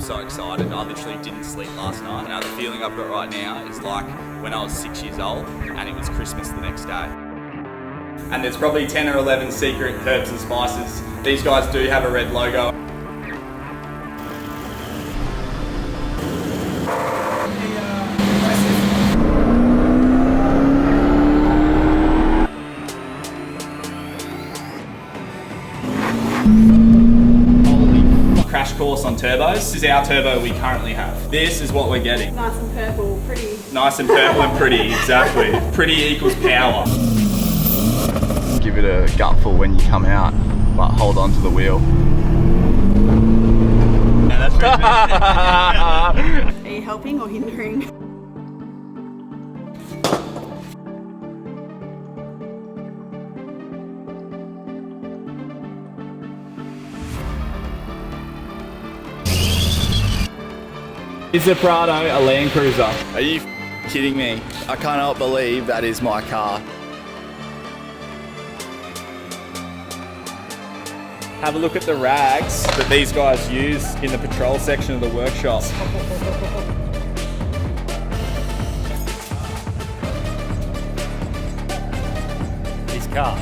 so excited. I literally didn't sleep last night. Now the feeling I've got right now is like when I was 6 years old and it was Christmas the next day. And there's probably 10 or 11 secret herbs and spices. These guys do have a red logo. Crash course on turbos. This is our turbo we currently have. This is what we're getting. Nice and purple, pretty. Nice and purple and pretty, exactly. Pretty equals power. Give it a gutful when you come out, but hold on to the wheel. Yeah, that's Are you helping or hindering? Is the Prado a Landcruiser? Are you kidding me? I cannot believe that is my car. Have a look at the rags that these guys use in the patrol section of the workshop. This car